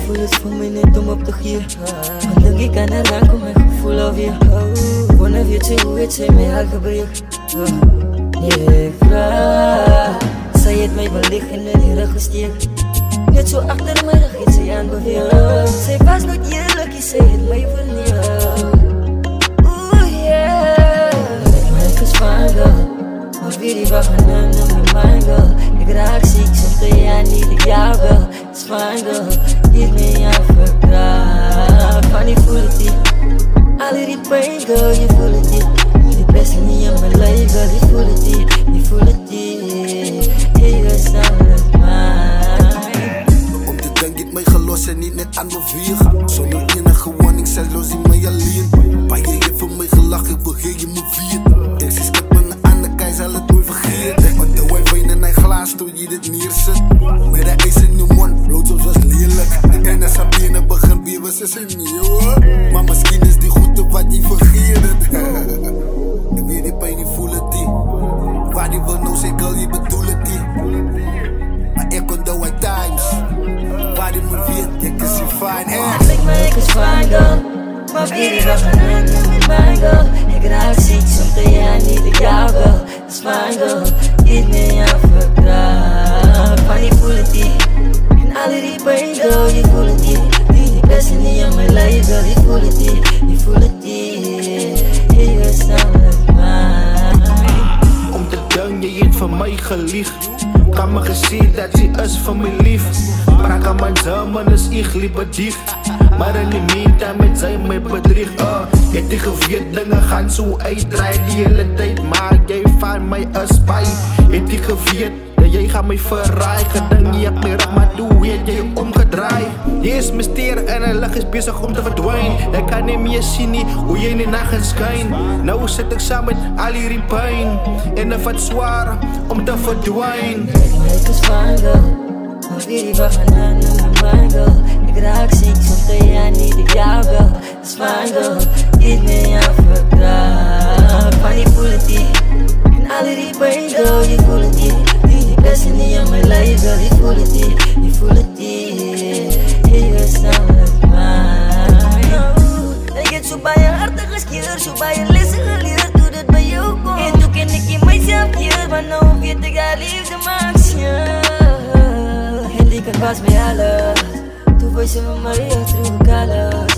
voel is voor mij net om op te geven. Want denk ik aan haar raak om mijn gevoel alweer. Wanneer weet jy hoe het sy my hart gebreek. Nee, ek vraag. Sy het my belig en in die rug gesteek. Net so achter my rug het sy aanbeweeg. Sy was nooit eerlik, sy het my verneem. Oeh yeah. Maar ek is fine girl. Maar weer die wacht en in my mind girl. Ek raak siek, soms te jy niet ek jou girl. It's fine girl, geef my jou verkraag. Van die voel het die, al die pijn girl, jy voel het die. Die beste nie in my life girl, jy voel het die. Jy voel het die, jy is alles mine. Om te denk het my gelos en niet net aan beweeg. Sonder enige warning, sy los die my alleen. Baie jy vir my gelach, ek wil jy moet weet. Ek sê skip my na ander kei, sal het nooit vergeet. Ek want die wijn in die glaas, toe jy dit neersit. Met die ijs in jou mond, blowjobs was lelijk. Die kei na sy bene begin bewe, sy sê nee hoor. Maar miskien is die goede wat jy vergeet het. Ek weet die pijn, jy voel het die. Waar die wil nou sê, girl, jy bedoel het die. Maar ek onthou uit times. Waar die moet weet, ek is die fine. Denk maar ek is fine girl. Maar weer die wacht en in my mind girl. Ek raak siek, soms te jy niet ek jou girl. It's fine girl, geef my jou verkraag. Van die voel het die, en al die pijn girl, jy voel het die. Die beste nie in my life girl, jy voel het die. Jy voel het die, jy is alles mine. Om te ding, jy het vir my gelieg. Kan my gesê dat jy is vir my lief. Praak aan my zaman is ek liever dief. Maar in die meantime het sy my bedrieg. Het jy geweet dinge gaan so uitdraai die hele tyd. Maar jy van my is by. Het jy geweet dat jy gaan my verraai. Gedink jy ek my rug, maar toe het jy omgedraai. Jy is mysteer en die lig is bezig om te verdwijn. Ek kan nie meer sien nie hoe jy in die nacht gaan skyn. Nou sit ek saam met al hierdie pijn. En het vat swaar om te verdwijn. Ek is fine girl. Maar weer die wacht en in my mind girl. Ek raak siek, soms te jy niet ek jou girl. It's fine girl, geef my jou verkraag. Van die voel het die, en al die pijn girl, jy voel het die. Die beste nie in my life girl, jy voel het die. Jy voel het die, jy is alles mine. Ek het so baie harte geskeer, so baie lesse geleer, toe dit by jou kom. En toe ken ek nie myself hier, want nou weet ek haar liefde maak seer. Ek was my alles, toe was sy met my true colors.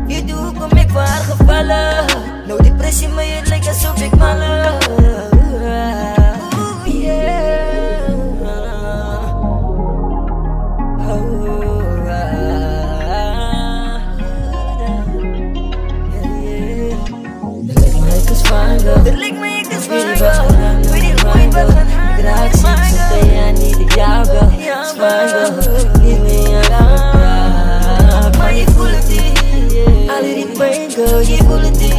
Weet hoe kom ek vir haar gevallen. Nou depressie my het lyk asof ek malle. Ooh yeah. Dit lyk my ek is fine girl. Dit lyk my ek is fine girl. Weet die ooit wat gaan haar. Ek raak siek, soms te jy niet ek jou girl. It's fine girl, geef my jou verkraag. Maar jy voel het die, al die pijn girl, jy voel het die.